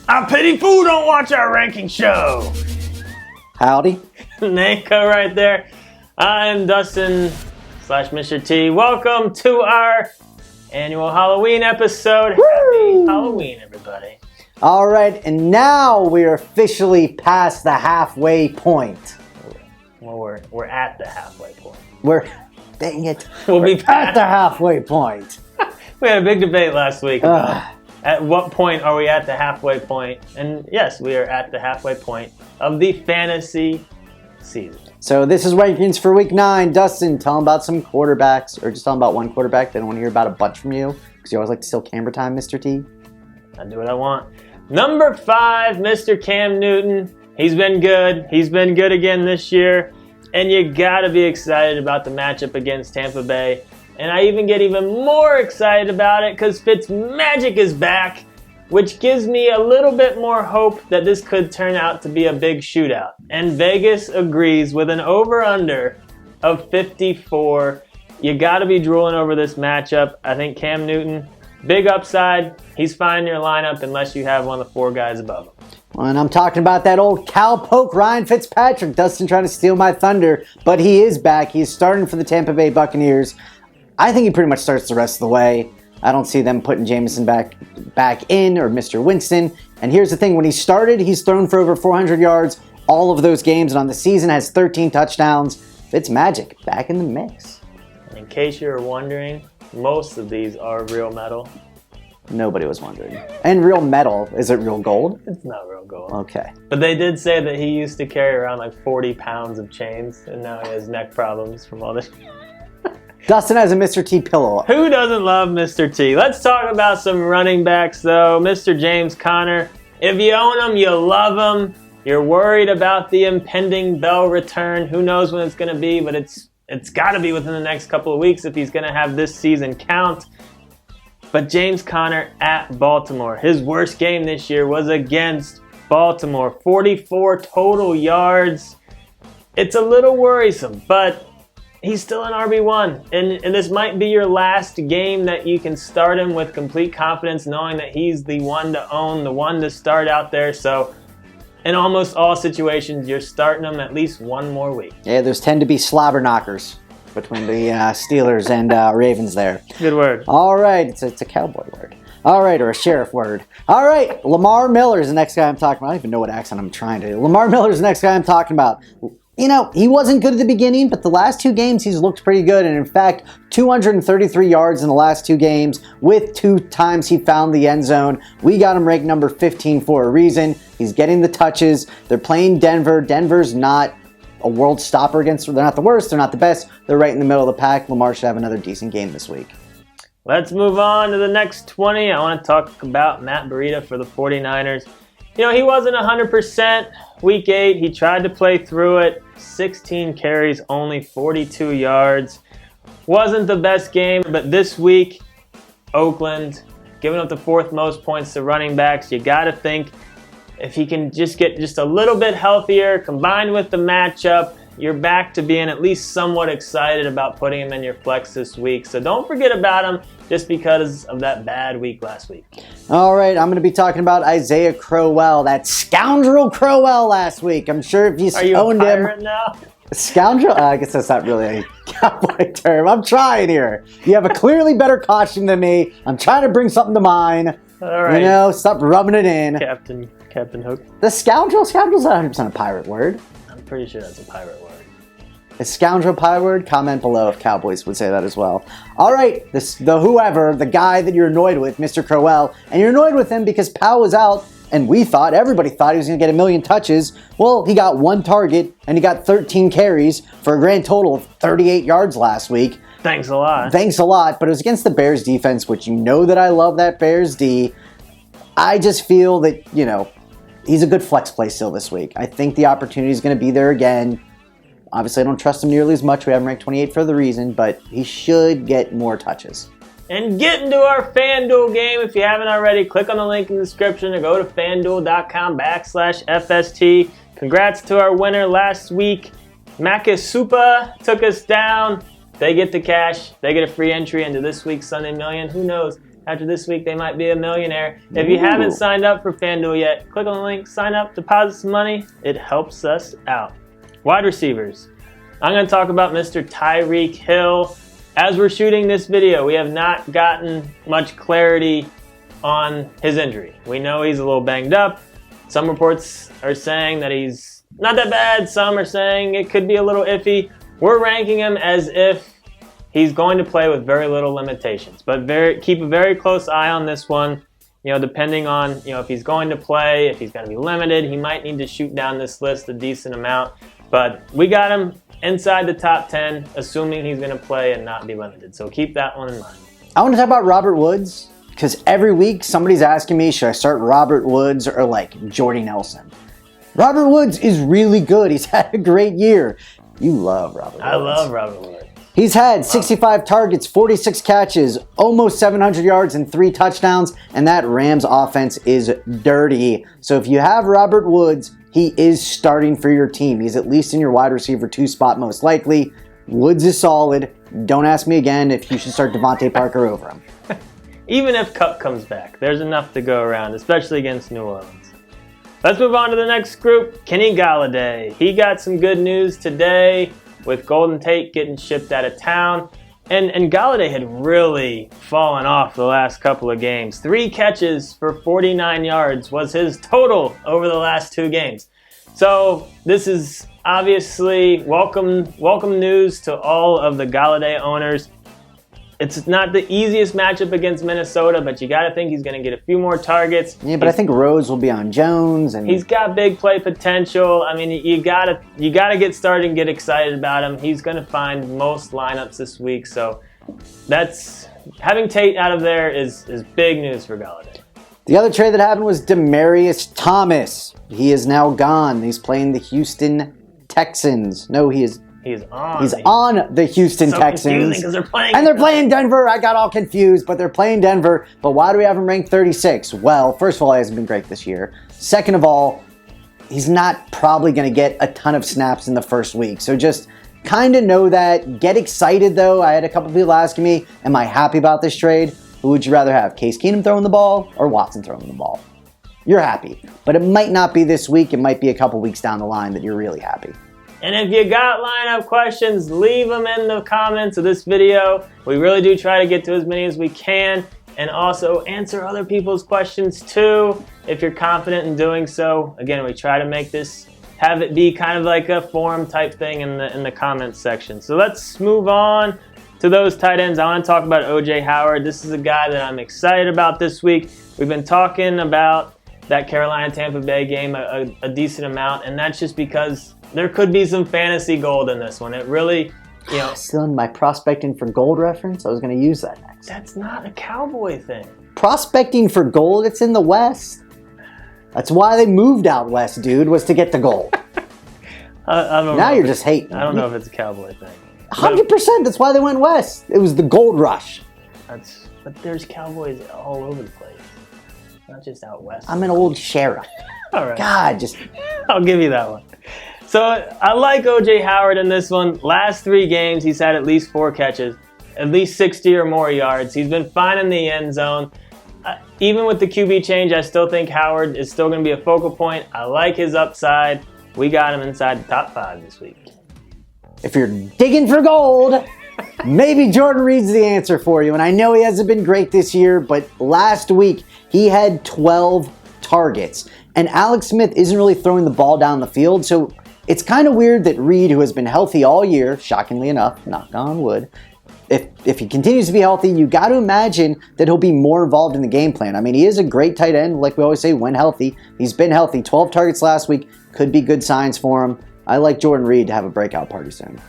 I pity fool don't watch our ranking show. Howdy. Nanko right there. I'm Dustin / Mr. T. Welcome to our annual Halloween episode. Woo! Happy Halloween, everybody. All right, and now we're officially past the halfway point. Well, we're at the halfway point. Dang it. We'll be at the halfway point. We had a big debate last week about at what point are we at the halfway point. And yes, we are at the halfway point of the fantasy season. So this is rankings for week 9. Dustin, tell them about some quarterbacks, or just tell them about one quarterback. They don't want to hear about a bunch from you, because you always like to steal camera time, Mr. T. I do what I want. Number 5, Mr. Cam Newton. He's been good. He's been good again this year. And you got to be excited about the matchup against Tampa Bay. And I even get even more excited about it because Fitzmagic is back, which gives me a little bit more hope that this could turn out to be a big shootout. And Vegas agrees with an over-under of 54. You got to be drooling over this matchup. I think Cam Newton, big upside. He's fine in your lineup unless you have one of the 4 guys above him. And I'm talking about that old cowpoke Ryan Fitzpatrick. Dustin trying to steal my thunder, but he is back. He's starting for the Tampa Bay Buccaneers. I think he pretty much starts the rest of the way. I don't see them putting Jameson back in, or Mr. Winston. And here's the thing. When he started, he's thrown for over 400 yards all of those games, and on the season has 13 touchdowns. Fitzmagic back in the mix. In case you're wondering, most of these are real metal. Nobody was wondering. And real metal, is it real gold? It's not real gold. Okay. But they did say that he used to carry around like 40 pounds of chains, and now he has neck problems from all this. Dustin has a Mr. T pillow. Who doesn't love Mr. T? Let's talk about some running backs, though. Mr. James Conner. If you own him, you love him. You're worried about the impending Bell return. Who knows when it's going to be, but it's got to be within the next couple of weeks if he's going to have this season count. But James Conner at Baltimore. His worst game this year was against Baltimore. 44 total yards. It's a little worrisome, but he's still an RB1. And this might be your last game that you can start him with complete confidence, knowing that he's the one to own, the one to start out there. So in almost all situations, you're starting him at least one more week. Yeah, those tend to be slobber knockers between the Steelers and Ravens there. Good word. All right, it's a cowboy word. All right, or a sheriff word. All right, Lamar Miller is the next guy I'm talking about. I don't even know what accent I'm trying to do. Lamar Miller is the next guy I'm talking about. You know, he wasn't good at the beginning, but the last 2 games he's looked pretty good. And in fact, 233 yards in the last 2 games with 2 times he found the end zone. We got him ranked number 15 for a reason. He's getting the touches. They're playing Denver. Denver's not a world stopper against. They're not the worst. They're not the best. They're right in the middle of the pack. Lamar should have another decent game this week. Let's move on to the next 20. I want to talk about Matt Breida for the 49ers. You know, he wasn't 100% week 8. He tried to play through it. 16 carries, only 42 yards. Wasn't the best game, but this week, Oakland, giving up the 4th most points to running backs. You got to think if he can just get just a little bit healthier, combined with the matchup, you're back to being at least somewhat excited about putting him in your flex this week. So don't forget about him just because of that bad week last week. All right, I'm going to be talking about Isaiah Crowell, that scoundrel Crowell last week. I'm sure if you owned him. Are you a pirate now? Scoundrel? I guess that's not really a cowboy term. I'm trying here. You have a clearly better costume than me. I'm trying to bring something to mine. All right. You know, stop rubbing it in. Captain Hook. The scoundrel's not 100% a pirate word. I'm pretty sure that's a pirate word. Is scoundrel pirate word? Comment below if Cowboys would say that as well. All right, the guy that you're annoyed with, Mr. Crowell, and you're annoyed with him because Powell was out, and everybody thought he was going to get 1 million touches. Well, he got 1 target, and he got 13 carries for a grand total of 38 yards last week. Thanks a lot. Thanks a lot, but it was against the Bears defense, which you know that I love that Bears D. I just feel that, you know, he's a good flex play still this week. I think the opportunity is going to be there again. Obviously, I don't trust him nearly as much. We have him ranked 28 for the reason, but he should get more touches. And get into our FanDuel game. If you haven't already, click on the link in the description or go to FanDuel.com/FST. Congrats to our winner last week. Makasupa took us down. They get the cash. They get a free entry into this week's Sunday Million. Who knows? After this week, they might be a millionaire. If you haven't signed up for FanDuel yet, click on the link, sign up, deposit some money. It helps us out. Wide receivers. I'm going to talk about Mr. Tyreek Hill. As we're shooting this video, we have not gotten much clarity on his injury. We know he's a little banged up. Some reports are saying that he's not that bad. Some are saying it could be a little iffy. We're ranking him as if he's going to play with very little limitations, but keep a very close eye on this one. Depending on if he's going to play, if he's going to be limited, he might need to shoot down this list a decent amount. But we got him inside the top 10, assuming he's going to play and not be limited. So keep that one in mind. I want to talk about Robert Woods because every week somebody's asking me, should I start Robert Woods or like Jordy Nelson? Robert Woods is really good. He's had a great year. You love Robert Woods. I love Robert Woods. He's had 65 targets, 46 catches, almost 700 yards, and 3 touchdowns, and that Rams offense is dirty. So if you have Robert Woods, he is starting for your team. He's at least in your wide receiver 2 spot most likely. Woods is solid. Don't ask me again if you should start Devontae Parker over him. Even if Kupp comes back, there's enough to go around, especially against New Orleans. Let's move on to the next group, Kenny Golladay. He got some good news today with Golden Tate getting shipped out of town. And Golladay had really fallen off the last couple of games. 3 catches for 49 yards was his total over the last 2 games. So this is obviously welcome news to all of the Golladay owners. It's not the easiest matchup against Minnesota, but you got to think he's going to get a few more targets. Yeah, but I think Rhodes will be on Jones, and he's got big play potential. I mean, you gotta get started and get excited about him. He's going to find most lineups this week, so that's having Tate out of there is big news for Golladay. The other trade that happened was Demaryius Thomas. He is now gone. He's playing the Houston Texans. No, He's on the Houston Texans. They're playing Denver. I got all confused, but they're playing Denver. But why do we have him ranked 36? Well, first of all, he hasn't been great this year. Second of all, he's not probably going to get a ton of snaps in the first week. So just kind of know that. Get excited, though. I had a couple people asking me, am I happy about this trade? Who would you rather have, Case Keenum throwing the ball or Watson throwing the ball? You're happy. But it might not be this week. It might be a couple weeks down the line that you're really happy. And if you got lineup questions, leave them in the comments of this video. We really do try to get to as many as we can, and also answer other people's questions too, if you're confident in doing so. Again, we try to make this, have it be kind of like a forum type thing in the comments section. So let's move on to those tight ends. I want to talk about O.J. Howard. This is a guy that I'm excited about this week. We've been talking about that Carolina-Tampa Bay game a decent amount, and that's just because there could be some fantasy gold in this one. It really, Still in my prospecting for gold reference, I was going to use that next. That's not a Cowboy thing. Prospecting for gold, it's in the West. That's why they moved out West, dude, was to get the gold. I don't now know you're just hating. I don't know if it's a Cowboy thing. 100%, that's why they went West. It was the gold rush. But there's Cowboys all over the place. Not just out West. I'm an old sheriff. All right. God, I'll give you that one. So I like O.J. Howard in this one. Last 3 games, he's had at least 4 catches, at least 60 or more yards. He's been fine in the end zone. Even with the QB change, I still think Howard is still going to be a focal point. I like his upside. We got him inside the top 5 this week. If you're digging for gold, maybe Jordan Reed's the answer for you. And I know he hasn't been great this year, but last week he had 12 targets. And Alex Smith isn't really throwing the ball down the field, so it's kind of weird that Reed, who has been healthy all year, shockingly enough, knock on wood, if he continues to be healthy, you got to imagine that he'll be more involved in the game plan. I mean, he is a great tight end, like we always say, when healthy. He's been healthy. 12 targets last week. Could be good signs for him. I like Jordan Reed to have a breakout party soon.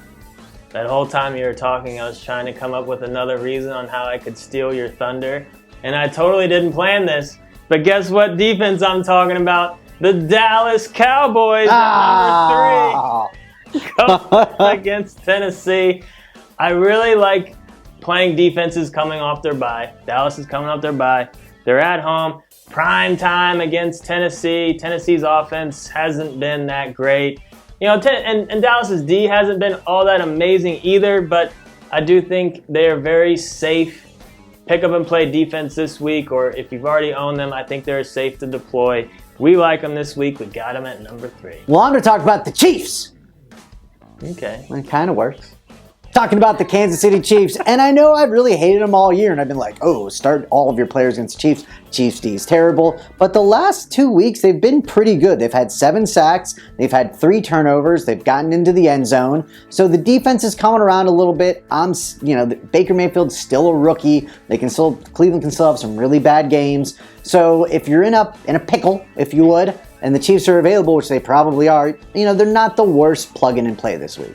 That whole time you were talking, I was trying to come up with another reason on how I could steal your thunder, and I totally didn't plan this. But guess what defense I'm talking about? The Dallas Cowboys at number 3 going against Tennessee. I really like playing defenses coming off their bye. Dallas is coming off their bye. They're at home. Prime time against Tennessee. Tennessee's offense hasn't been that great. And Dallas's D hasn't been all that amazing either, but I do think they're very safe pick up and play defense this week, or if you've already owned them, I think they're safe to deploy. We like them this week. We got them at number 3. Well, I'm going to talk about the Chiefs. Okay. It kind of works. Talking about the Kansas City Chiefs, and I know I've really hated them all year, and I've been like, oh, start all of your players against Chiefs. Chiefs D is terrible. But the last 2 weeks, they've been pretty good. They've had 7 sacks. They've had 3 turnovers. They've gotten into the end zone. So the defense is coming around a little bit. Baker Mayfield's still a rookie. Cleveland can still have some really bad games. So if you're in a pickle, if you would, and the Chiefs are available, which they probably are, they're not the worst plug-in and play this week.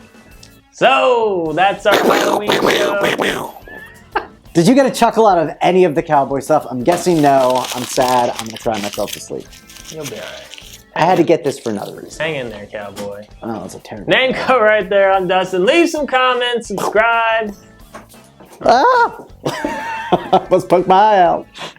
So that's our Halloween show. Did you get a chuckle out of any of the Cowboy stuff? I'm guessing no. I'm sad. I'm going to cry myself to sleep. You'll be all right. I had to get this for another reason. Hang in there, Cowboy. Oh, that's a terrible. Name code right there on Dustin. Leave some comments, subscribe. Ah! Let's poke my eye out.